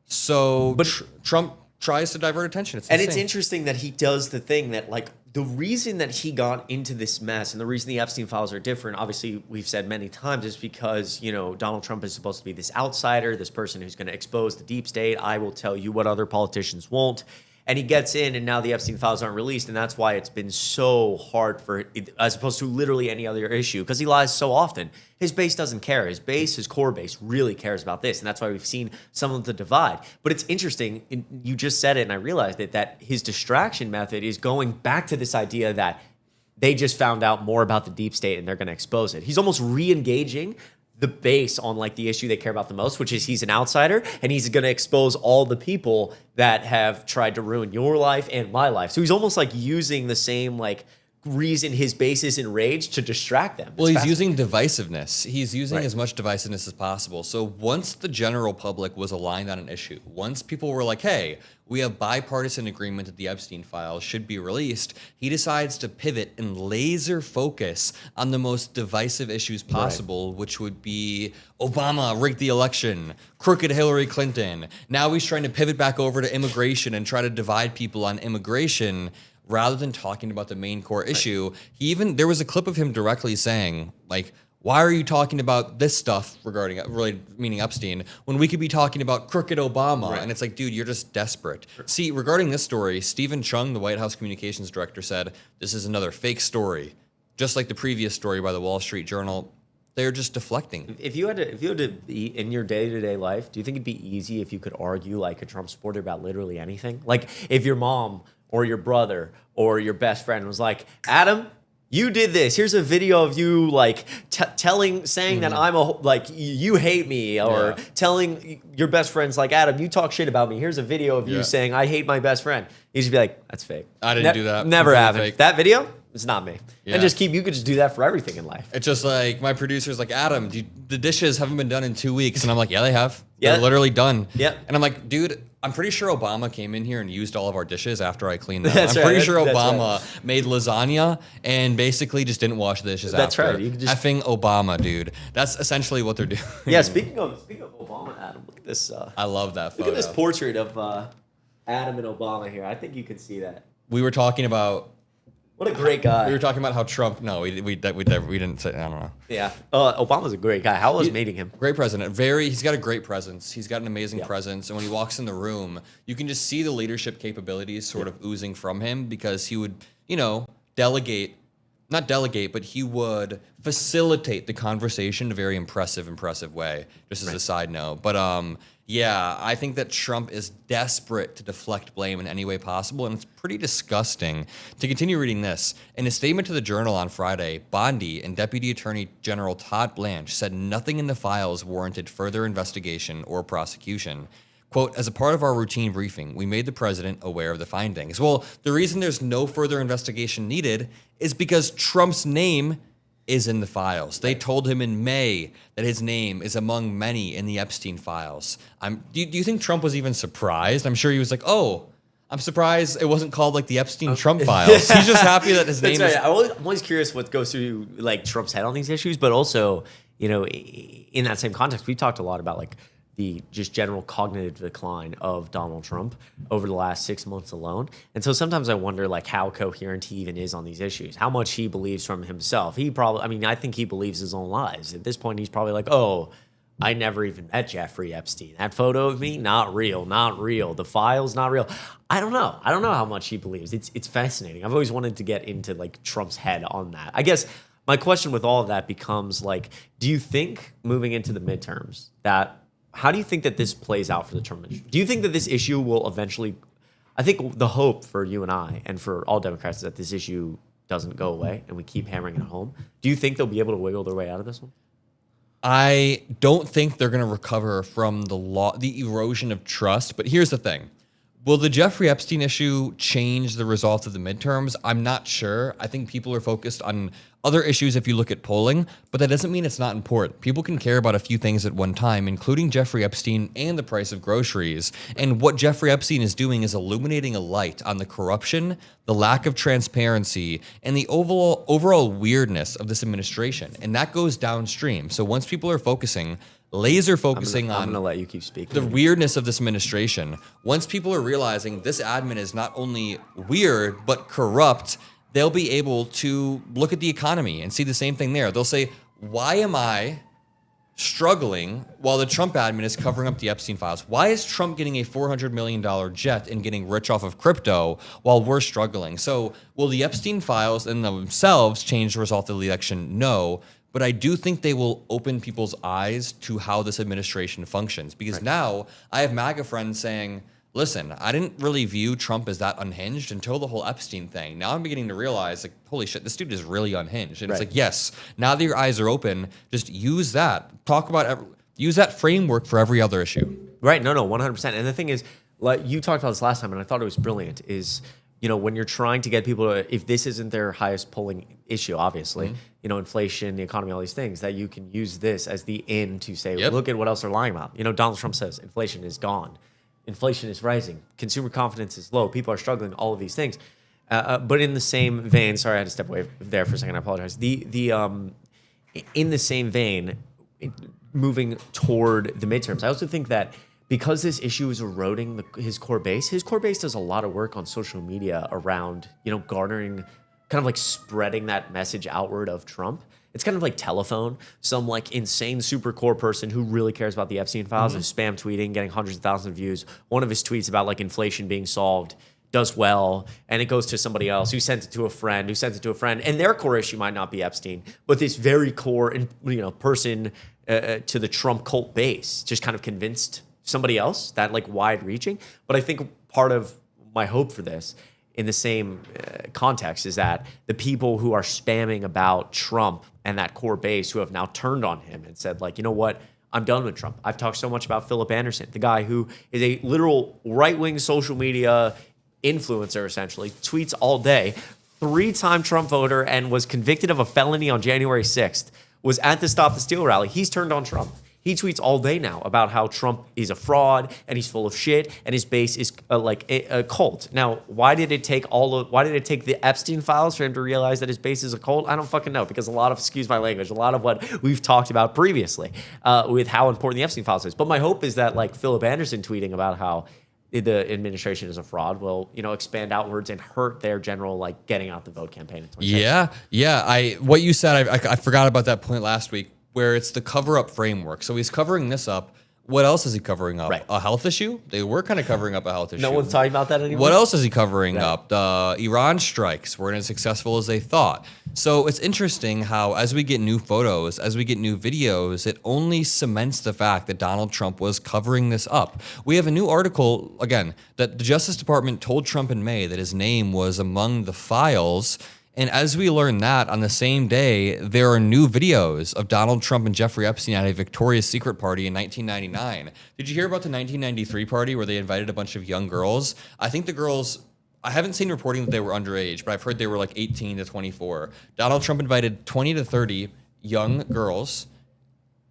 So Trump tries to divert attention. It's interesting that he does the thing that the reason that he got into this mess and the reason the Epstein files are different, obviously we've said many times, is because, Donald Trump is supposed to be this outsider, this person who's going to expose the deep state. I will tell you what other politicians won't. And he gets in, and now the Epstein files aren't released, and that's why it's been so hard for, as opposed to literally any other issue, because he lies so often. His base doesn't care. His core base really cares about this, and that's why we've seen some of the divide. But it's interesting, you just said it, and I realized it, that his distraction method is going back to this idea that they just found out more about the deep state and they're going to expose it. He's almost re-engaging the base on like the issue they care about the most, which is he's an outsider and he's going to expose all the people that have tried to ruin your life and my life. So he's almost like using the same like reason his base is enraged to distract them. Well, he's using divisiveness. He's using as much divisiveness as possible. So once the general public was aligned on an issue, once people were like, hey, we have bipartisan agreement that the Epstein files should be released, he decides to pivot and laser focus on the most divisive issues possible, which would be Obama rigged the election, crooked Hillary Clinton. Now he's trying to pivot back over to immigration and try to divide people on immigration rather than talking about the main core issue. There was a clip of him directly saying, like, why are you talking about this stuff regarding, really meaning Epstein, when we could be talking about crooked Obama? Right. And it's like, dude, you're just desperate. See, regarding this story, Stephen Chung, the White House communications director, said, this is another fake story. Just like the previous story by the Wall Street Journal, they're just deflecting. If you had to be in your day-to-day life, do you think it'd be easy if you could argue like a Trump supporter about literally anything? Like if your mom or your brother or your best friend was like, Adam, you did this. Here's a video of you like saying that I'm you hate me, or telling your best friends like, Adam, you talk shit about me. Here's a video of you saying I hate my best friend. You should be like, that's fake. I didn't do that. Never happened. That video, it's not me. And you could just do that for everything in life. It's just like my producer's like, Adam, the dishes haven't been done in 2 weeks. And I'm like, yeah, they have. They're literally done. Yeah. And I'm like, dude, I'm pretty sure Obama came in here and used all of our dishes after I cleaned them. I'm pretty sure Obama made lasagna and basically just didn't wash the dishes after. That's right. You can just effing Obama, dude. That's essentially what they're doing. Yeah, speaking of Obama, Adam, look at this. I love that photo. Look at this portrait of Adam and Obama here. I think you can see that. We were talking about... What a great guy. We were talking about how Trump... No, we didn't say... I don't know. Yeah. Obama's a great guy. How was meeting him? Great president. He's got a great presence. He's got an amazing presence. And when he walks in the room, you can just see the leadership capabilities sort of oozing from him, because he would, delegate... Not delegate, but he would facilitate the conversation in a very impressive way, just as a side note. But I think that Trump is desperate to deflect blame in any way possible, and it's pretty disgusting. To continue reading this, in a statement to the Journal on Friday, Bondi and Deputy Attorney General Todd Blanche said nothing in the files warranted further investigation or prosecution. Quote, as a part of our routine briefing, we made the president aware of the findings. Well, the reason there's no further investigation needed is because Trump's name is in the files. They told him in May that his name is among many in the Epstein files. Do you think Trump was even surprised? I'm sure he was like, oh, I'm surprised it wasn't called like the Epstein Trump files. He's just happy that his name is... I'm always curious what goes through like Trump's head on these issues, but also, in that same context, we talked a lot about like the just general cognitive decline of Donald Trump over the last 6 months alone. And so sometimes I wonder like how coherent he even is on these issues, how much he believes from himself. I think he believes his own lies. At this point, he's probably like, oh, I never even met Jeffrey Epstein. That photo of me, not real. The files, not real. I don't know how much he believes. It's fascinating. I've always wanted to get into like Trump's head on that. I guess my question with all of that becomes like, do you think moving into the midterms how do you think that this plays out for the Trump issue? Do you think that this issue will eventually... I think the hope for you and I and for all Democrats is that this issue doesn't go away and we keep hammering it home. Do you think they'll be able to wiggle their way out of this one? I don't think they're going to recover from the erosion of trust. But here's the thing. Will the Jeffrey Epstein issue change the result of the midterms? I'm not sure. I think people are focused on other issues if you look at polling, but that doesn't mean it's not important. People can care about a few things at one time, including Jeffrey Epstein and the price of groceries. And what Jeffrey Epstein is doing is illuminating a light on the corruption, the lack of transparency, and the overall weirdness of this administration. And that goes downstream. So once people are laser focusing on... I'm going to let you keep speaking. The weirdness of this administration. Once people are realizing this admin is not only weird, but corrupt, they'll be able to look at the economy and see the same thing there. They'll say, why am I struggling while the Trump admin is covering up the Epstein files? Why is Trump getting a $400 million jet and getting rich off of crypto while we're struggling? So will the Epstein files in themselves change the result of the election? No. But I do think they will open people's eyes to how this administration functions. Because now I have MAGA friends saying, listen, I didn't really view Trump as that unhinged until the whole Epstein thing. Now I'm beginning to realize, like, holy shit, this dude is really unhinged. And it's like, yes, now that your eyes are open, just use that. Use that framework for every other issue. Right. No, 100%. And the thing is, like you talked about this last time, and I thought it was brilliant, is, you know, when you're trying to get people to, if this isn't their highest polling issue, obviously, you know, inflation, the economy, all these things, that you can use this as the in to say, look at what else they're lying about. You know, Donald Trump says inflation is gone. Inflation is rising. Consumer confidence is low. People are struggling. All of these things, but in the same vein, sorry, I had to step away there for a second. I apologize. In the same vein, moving toward the midterms, I also think that because this issue is eroding his core base does a lot of work on social media around, you know, garnering, kind of like spreading that message outward of Trump. It's kind of like Telephone. Some like insane super core person who really cares about the Epstein files is spam tweeting, getting hundreds of thousands of views. One of his tweets about like inflation being solved does well, and it goes to somebody else who sends it to a friend, and their core issue might not be Epstein, but this very core, you know, person to the Trump cult base just kind of convinced somebody else, that like wide reaching. But I think part of my hope for this, in the same context, is that the people who are spamming about Trump and that core base who have now turned on him and said, like, you know what, I'm done with Trump. I've talked so much about Philip Anderson, the guy who is a literal right-wing social media influencer, essentially, tweets all day, 3-time Trump voter, and was convicted of a felony on January 6th, was at the Stop the Steal rally. He's turned on Trump. He tweets all day now about how Trump is a fraud and he's full of shit and his base is like a cult. Now, why did it take the Epstein files for him to realize that his base is a cult? I don't fucking know, because a lot of, excuse my language, a lot of what we've talked about previously with how important the Epstein files is. But my hope is that like Philip Anderson tweeting about how the administration is a fraud will, you know, expand outwards and hurt their general like getting out the vote campaign in 2016. Yeah. What you said, I forgot about that point last week, where it's the cover-up framework. So he's covering this up. What else is he covering up? Right. A health issue? They were kind of covering up a health issue. No one's talking about that anymore. What else is he covering up? The Iran strikes weren't as successful as they thought. So it's interesting how as we get new photos, as we get new videos, it only cements the fact that Donald Trump was covering this up. We have a new article, again, that the Justice Department told Trump in May that his name was among the files. And as we learn that, on the same day, there are new videos of Donald Trump and Jeffrey Epstein at a Victoria's Secret party in 1999. Did you hear about the 1993 party where they invited a bunch of young girls? I think the girls, I haven't seen reporting that they were underage, but I've heard they were like 18 to 24. Donald Trump invited 20 to 30 young girls,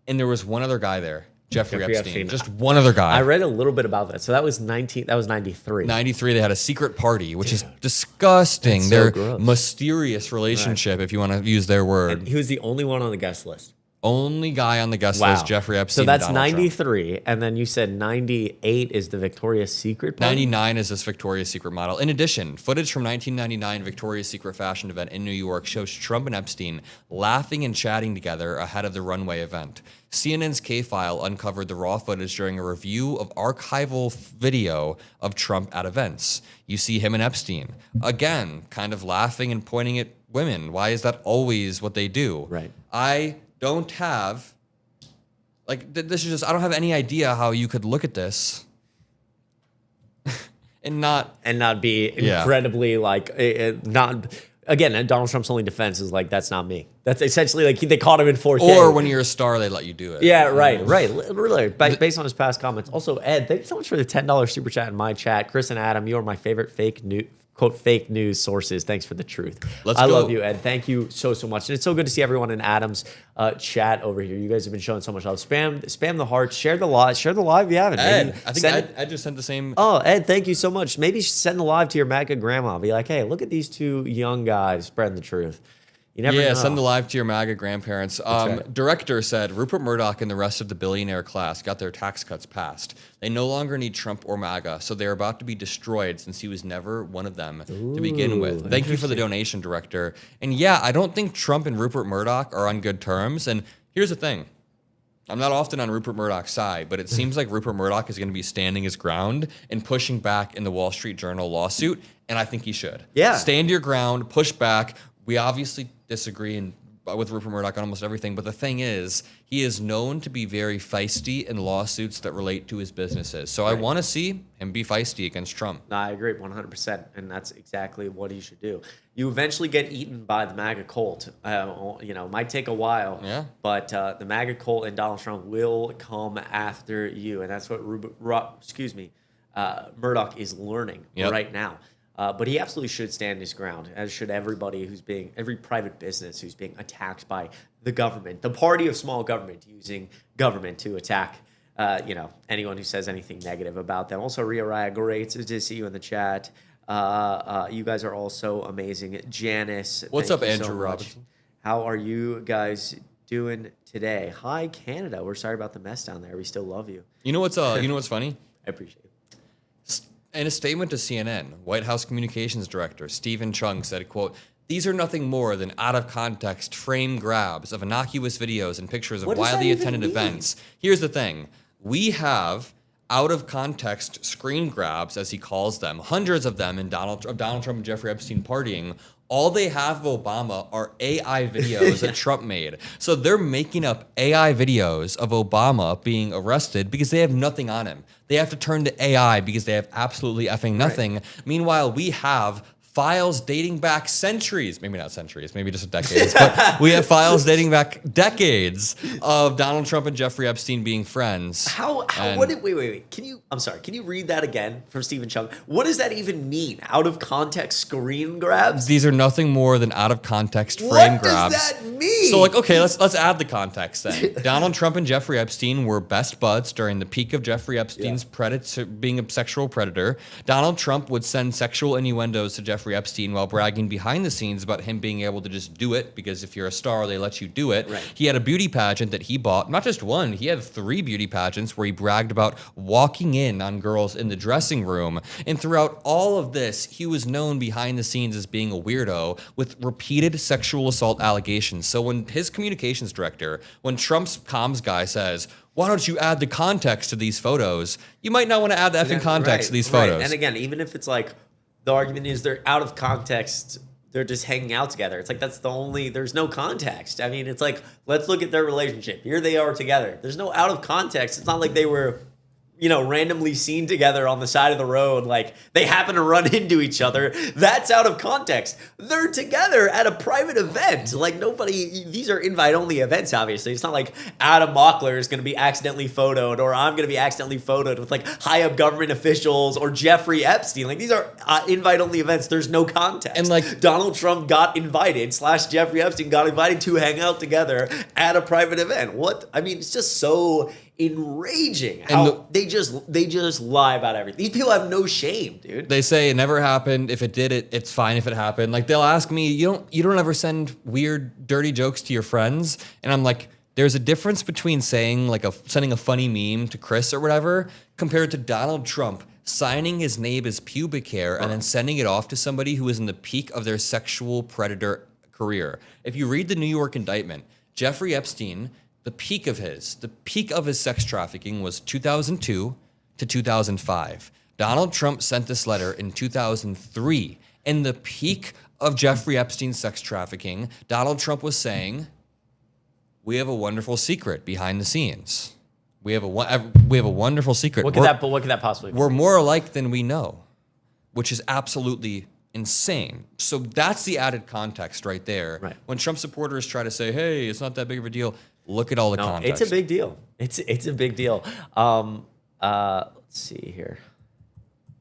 and there was one other guy there. Jeffrey Epstein. Just one other guy. I read a little bit about that. So that was 93. 93, they had a secret party, which is disgusting. So Their gross. Mysterious relationship, if you want to use their word. And he was the only one on the guest list. Only guy on the guest list, Jeffrey Epstein. So that's and Donald 93, Trump. and then you said 98 is the Victoria's Secret party? 99 is this Victoria's Secret model. In addition, footage from 1999 Victoria's Secret fashion event in New York shows Trump and Epstein laughing and chatting together ahead of the runway event. CNN's K-File uncovered the raw footage during a review of archival video of Trump at events. You see him and Epstein, again, kind of laughing and pointing at women. Why is that always what they do? Right. I don't have, like, this is just, I don't have any idea how you could look at this and not be incredibly, like, not... Again, Donald Trump's only defense is like, that's not me. That's essentially like they caught him in 4K. Or when you're a star, they let you do it. Yeah, right. Really, based on his past comments. Also, Ed, thank you so much for the $10 super chat in my chat. Chris and Adam, you are my favorite fake news sources. Thanks for the truth. I love you, Ed. Thank you so much. And it's so good to see everyone in Adam's chat over here. You guys have been showing so much love. Spam the hearts. Share the live. Share the live if you haven't. Ed, I think Ed just sent the same. Oh, Ed, thank you so much. Maybe send the live to your MAGA grandma. Be like, hey, look at these two young guys spreading the truth. You never know. Send the live to your MAGA grandparents. right. Director said Rupert Murdoch and the rest of the billionaire class got their tax cuts passed. They no longer need Trump or MAGA, so they're about to be destroyed since he was never one of them to begin with. Thank you for the donation, Director. And yeah, I don't think Trump and Rupert Murdoch are on good terms. And here's the thing. I'm not often on Rupert Murdoch's side, but it seems like Rupert Murdoch is going to be standing his ground and pushing back in the Wall Street Journal lawsuit, and I think he should. Yeah. Stand your ground, push back. We obviously disagree with Rupert Murdoch on almost everything, but the thing is, he is known to be very feisty in lawsuits that relate to his businesses. So I want to see him be feisty against Trump. No, I agree 100%, and that's exactly what he should do. You eventually get eaten by the MAGA cult. Might take a while, but the MAGA cult and Donald Trump will come after you, and that's what Murdoch is learning right now. But he absolutely should stand his ground, as should everybody every private business who's being attacked by the government, the party of small government, using government to attack, anyone who says anything negative about them. Also, Ria Raya, great to see you in the chat. You guys are also amazing. Janice, what's up, Andrew so Robinson? How are you guys doing today? Hi, Canada. We're sorry about the mess down there. We still love you. You know what's funny? I appreciate it. In a statement to CNN, White House Communications Director Stephen Chung said, quote, "These are nothing more than out-of-context frame grabs of innocuous videos and pictures of widely attended events." Here's the thing. We have out-of-context screen grabs, as he calls them, hundreds of them of Donald Trump and Jeffrey Epstein partying. All they have of Obama are AI videos that Trump made. So they're making up AI videos of Obama being arrested because they have nothing on him. They have to turn to AI because they have absolutely effing nothing. Right. Meanwhile, we have files dating back centuries, maybe not centuries, maybe just decades, but we have files dating back decades of Donald Trump and Jeffrey Epstein being friends. Wait. Can you read that again from Stephen Chung? What does that even mean? Out of context screen grabs? These are nothing more than out of context frame grabs. What does that mean? So let's add the context then. Donald Trump and Jeffrey Epstein were best buds during the peak of Jeffrey Epstein's being a sexual predator. Donald Trump would send sexual innuendos to Jeffrey Epstein while bragging behind the scenes about him being able to just do it, because if you're a star, they let you do it. Right. He had a beauty pageant that he bought, not just one, he had 3 beauty pageants where he bragged about walking in on girls in the dressing room. And throughout all of this, he was known behind the scenes as being a weirdo with repeated sexual assault allegations. So when his communications director, when Trump's comms guy says, "Why don't you add the context to these photos?" You might not want to add the effing context to these photos. And again, even if it's like, the argument is they're out of context, they're just hanging out together. It's like, there's no context. I mean, it's like, let's look at their relationship. Here they are together. There's no out of context. It's not like they were, randomly seen together on the side of the road. Like, they happen to run into each other. That's out of context. They're together at a private event. Like, these are invite-only events, obviously. It's not like Adam Mockler is going to be accidentally photoed, or I'm going to be accidentally photoed with, like, high-up government officials, or Jeffrey Epstein. Like, these are invite-only events. There's no context. And, like, Donald Trump got invited, / Jeffrey Epstein got invited to hang out together at a private event. What? I mean, it's just so enraging how they just lie about everything. These people have no shame, dude. They say it never happened. If it did, it's fine if it happened. Like, they'll ask me, you don't ever send weird, dirty jokes to your friends? And I'm like, there's a difference between saying sending a funny meme to Chris or whatever, compared to Donald Trump signing his name as pubic hair and then sending it off to somebody who is in the peak of their sexual predator career. If you read the New York indictment, Jeffrey Epstein, the peak of his sex trafficking was 2002 to 2005. Donald Trump sent this letter in 2003. In the peak of Jeffrey Epstein's sex trafficking, Donald Trump was saying, "We have a wonderful secret behind the scenes. We have a wonderful secret. What could that possibly be? We're more alike than we know," which is absolutely insane. So that's the added context right there. Right. When Trump supporters try to say, "Hey, it's not that big of a deal," look at all the context. It's a big deal. It's a big deal. Let's see here.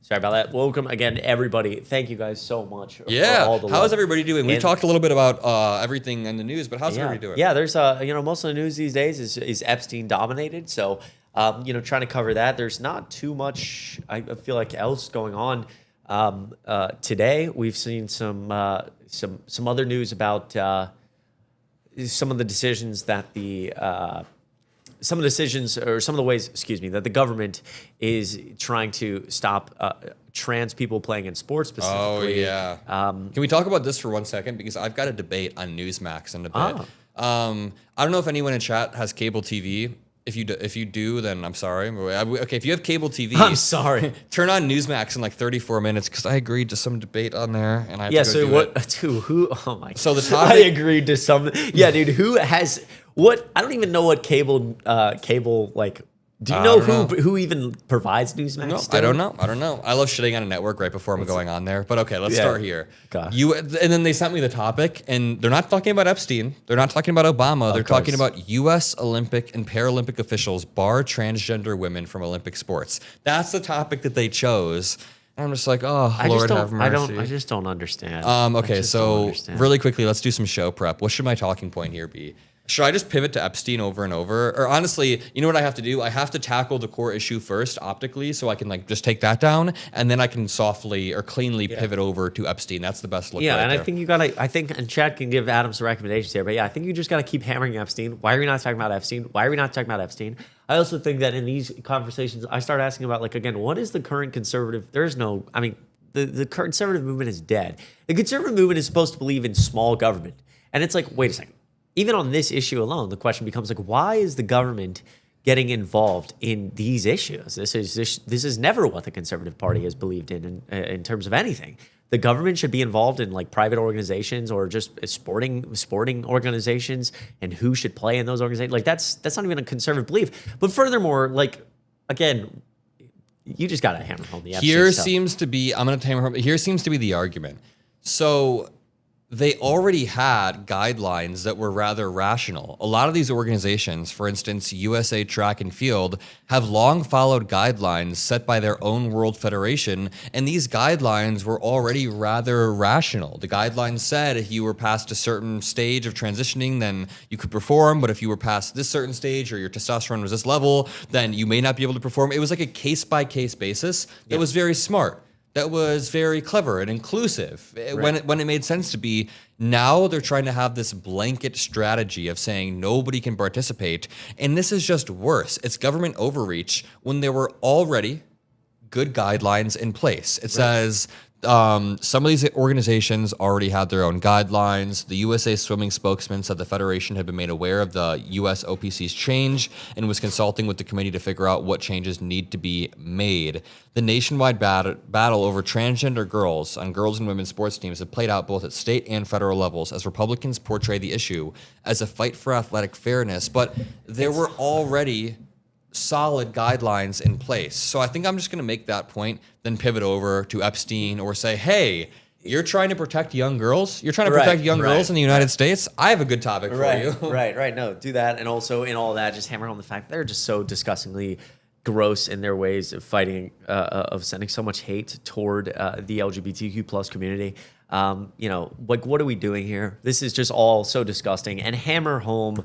Sorry about that. Welcome again, everybody. Thank you guys so much. For all the love. How's everybody doing? We talked a little bit about everything in the news, but how's everybody doing? Yeah, there's most of the news these days is Epstein dominated. So trying to cover that. There's not too much I feel like else going on. Today we've seen some other news about some of the decisions that some of the decisions or some of the ways, that the government is trying to stop trans people playing in sports specifically. Oh, yeah. Can we talk about this for 1 second? Because I've got a debate on Newsmax in a bit. I don't know if anyone in chat has cable TV. If you do, then I'm sorry. Okay, if you have cable TV, I'm sorry. Turn on Newsmax in like 34 minutes because I agreed to some debate on there, and I have Yeah. to go So do what? it. To who? Oh my. So the I topic. agreed to some. Yeah, dude. Who has what? I don't even know what cable like. Do you know who even provides Newsmax? No, still? I don't know. I love shitting on a network right before I'm going on there. But okay, let's start here. Gosh. And then they sent me the topic, and they're not talking about Epstein. They're not talking about Obama. They're talking about U.S. Olympic and Paralympic officials bar transgender women from Olympic sports. That's the topic that they chose. And I'm just like, oh, Lord have mercy. I just don't understand. Okay, so really quickly, let's do some show prep. What should my talking point here be? Should I just pivot to Epstein over and over? Or honestly, you know what I have to do? I have to tackle the core issue first optically so I can like just take that down and then I can softly or cleanly pivot over to Epstein. That's the best look right and there. I think you gotta, and Chad can give Adam some recommendations here, but I think you just gotta keep hammering Epstein. Why are we not talking about Epstein? Why are we not talking about Epstein? I also think that in these conversations, I start asking about like, again, what is the current conservative, the conservative movement is dead. The conservative movement is supposed to believe in small government. And it's like, wait a second. Even on this issue alone, the question becomes like, why is the government getting involved in these issues? This is never what the Conservative Party has believed in terms of anything. The government should be involved in like private organizations or just sporting organizations and who should play in those organizations. Like that's not even a conservative belief. But furthermore, like again, you just gotta hammer home the Epstein Here stuff. seems to be the argument. So they already had guidelines that were rather rational. A lot of these organizations, for instance, USA Track and Field, have long followed guidelines set by their own World Federation, and these guidelines were already rather rational. The guidelines said if you were past a certain stage of transitioning, then you could perform, but if you were past this certain stage or your testosterone was this level, then you may not be able to perform. It was like a case-by-case basis that was very smart. That was very clever and inclusive when it made sense to be. Now they're trying to have this blanket strategy of saying nobody can participate. And this is just worse. It's government overreach when there were already good guidelines in place. It says some of these organizations already had their own guidelines. The USA Swimming spokesman said the Federation had been made aware of the US OPC's change and was consulting with the committee to figure out what changes need to be made. The nationwide battle over transgender girls on girls and women's sports teams have played out both at state and federal levels as Republicans portray the issue as a fight for athletic fairness. But there were already solid guidelines in place. So I think I'm just going to make that point, then pivot over to Epstein or say, hey, you're trying to protect young girls? You're trying to protect young girls in the United States? I have a good topic for you. Right. No, do that. And also in all that, just hammer home the fact they're just so disgustingly gross in their ways of fighting, of sending so much hate toward the LGBTQ plus community. Like what are we doing here? This is just all so disgusting. And hammer home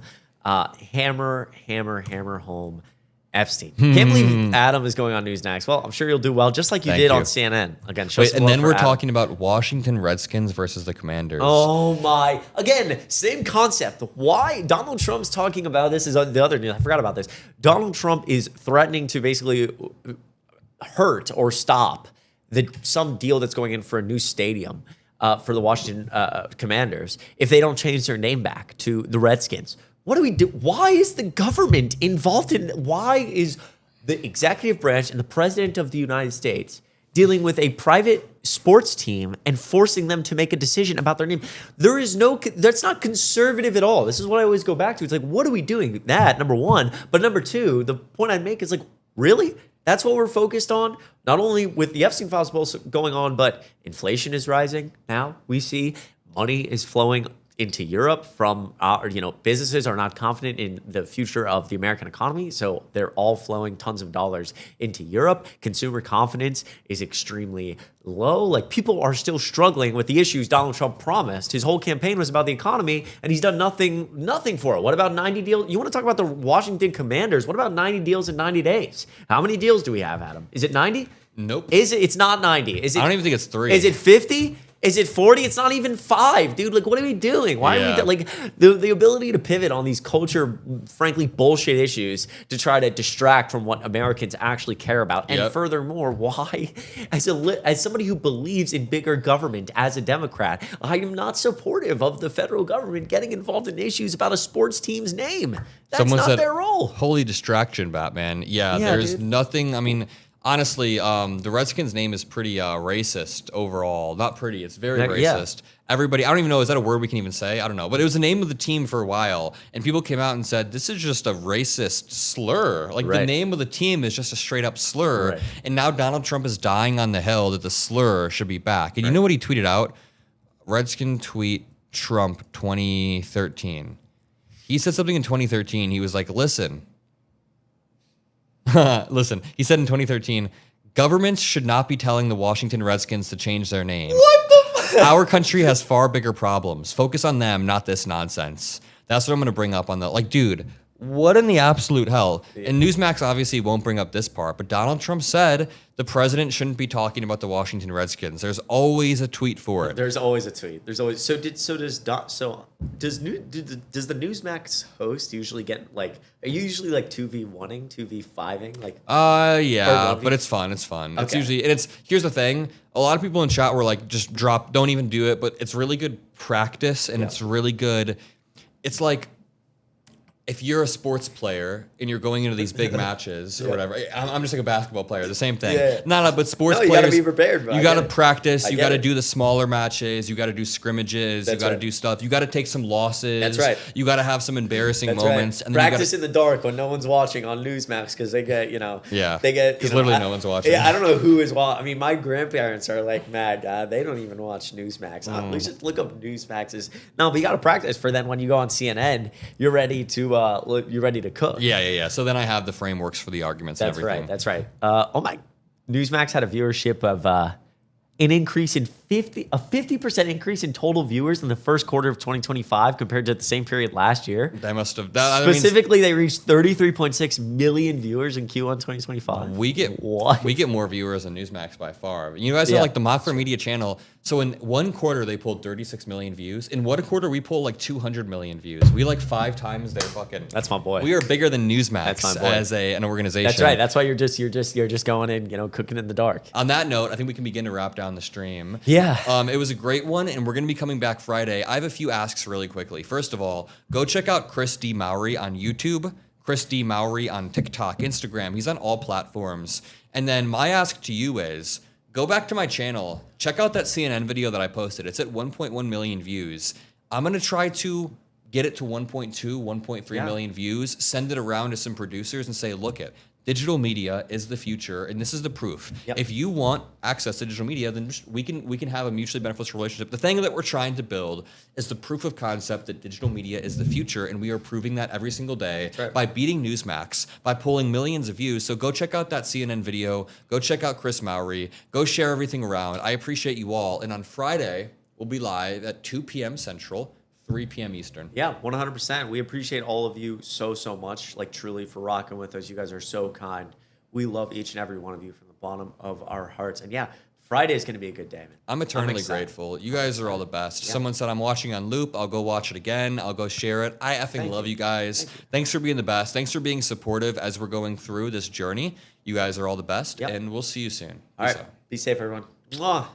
Epstein. Can't believe Adam is going on Newsmax. Well, I'm sure you'll do well, just like you did on CNN. Again, Wait, and then we're talking about Washington Redskins versus the Commanders. Oh my! Again, same concept. Why Donald Trump's talking about this is the other news. I forgot about this. Donald Trump is threatening to basically hurt or stop some deal that's going in for a new stadium for the Washington Commanders if they don't change their name back to the Redskins. What do we do? Why is the government involved in? Why is the executive branch and the president of the United States dealing with a private sports team and forcing them to make a decision about their name? That's not conservative at all. This is what I always go back to. It's like, what are we doing? That, number one. But number two, the point I'd make is like, really? That's what we're focused on? Not only with the Epstein files going on, but inflation is rising now. We see money is flowing into Europe from, businesses are not confident in the future of the American economy, so they're all flowing tons of dollars into Europe. Consumer confidence is extremely low. Like people are still struggling with the issues Donald Trump promised. His whole campaign was about the economy, and he's done nothing for it. What about 90 deals? You want to talk about the Washington Commanders? What about 90 deals in 90 days? How many deals do we have, Adam? Is it 90? Nope. It's not 90. I don't even think it's 3. Is it 50? Is it 40? It's not even 5, dude. Like, what are we doing? Why are we like the ability to pivot on these culture, frankly, bullshit issues to try to distract from what Americans actually care about? And furthermore, why, as somebody who believes in bigger government as a Democrat, I am not supportive of the federal government getting involved in issues about a sports team's name. That's Someone not said, their role. Holy distraction, Batman. Yeah, there's nothing. I mean, honestly, the Redskins name is pretty racist overall. Not pretty. It's very racist. Everybody, I don't even know, is that a word we can even say? I don't know. But it was the name of the team for a while. And people came out and said, this is just a racist slur. Like, the name of the team is just a straight up slur. And now Donald Trump is dying on the hill that the slur should be back. And you know what he tweeted out? Redskin tweet Trump 2013. He said something in 2013. He was like, listen. Listen, he said in 2013, governments should not be telling the Washington Redskins to change their name. What the fuck? Our country has far bigger problems. Focus on them, not this nonsense. That's what I'm going to bring up on the, like, dude, what in the absolute hell? And Newsmax obviously won't bring up this part, but Donald Trump said the president shouldn't be talking about the Washington Redskins. There's always a tweet for it. There's always a tweet. There's always does the Newsmax host usually get like, are you usually like 2v1ing, 2v5ing, like? Yeah, but it's fun. It's fun. Okay. It's usually, and here's the thing. A lot of people in chat were like, just don't even do it. But it's really good practice, and it's really good. It's like, if you're a sports player and you're going into these big matches or whatever, I'm just like a basketball player, the same thing. No, but sports players, you got to be prepared. Bro. You got to practice. You got to do the smaller matches. You got to do scrimmages. You got to do stuff. You got to take some losses. That's right. You got to have some embarrassing moments. Right. And then practice in the dark when no one's watching on Newsmax because they get, because literally no one's watching. Yeah, I don't know who is watching. I mean, my grandparents are like mad. They don't even watch Newsmax. We should look up Newsmax's. No, but you got to practice for then when you go on CNN, you're ready to cook. Yeah. So then I have the frameworks for the arguments and everything. That's right. Newsmax had a viewership of an increase in 50% increase in total viewers in the first quarter of 2025 compared to the same period last year. They must have. Specifically, they reached 33.6 million viewers in Q1 2025. We get more viewers than Newsmax by far. You guys are like the Machra Media channel. So in one quarter, they pulled 36 million views. In one quarter, we pulled like 200 million views. We like 5 times their fucking. That's my boy. We are bigger than Newsmax as an organization. That's right. That's why you're just going in, cooking in the dark. On that note, I think we can begin to wrap down the stream. Yeah. It was a great one, and we're going to be coming back Friday. I have a few asks really quickly. First of all, go check out Chris D. Mowry on YouTube, Chris D. Mowry on TikTok, Instagram. He's on all platforms. And then my ask to you is, go back to my channel, check out that CNN video that I posted. It's at 1.1 million views. I'm going to try to get it to 1.2, 1.3 million views, send it around to some producers and say, look it. Digital media is the future, and this is the proof. If you want access to digital media, then we can have a mutually beneficial relationship. The thing that we're trying to build is the proof of concept that digital media is the future, and we are proving that every single day by beating Newsmax, by pulling millions of views. So go check out that CNN video. Go check out Chris Mowry. Go share everything around. I appreciate you all. And on Friday, we'll be live at 2 p.m. Central, 3 p.m. Eastern. Yeah, 100%. We appreciate all of you so much, like truly, for rocking with us. You guys are so kind. We love each and every one of you from the bottom of our hearts. And yeah, Friday is going to be a good day, man. I'm eternally grateful. You guys are all the best. Someone said I'm watching on loop. I'll go watch it again. I'll go share it. I effing love you guys. Thanks for being the best. Thanks for being supportive as we're going through this journey. You guys are all the best, and we'll see you soon. All right. Be safe, everyone. Mwah.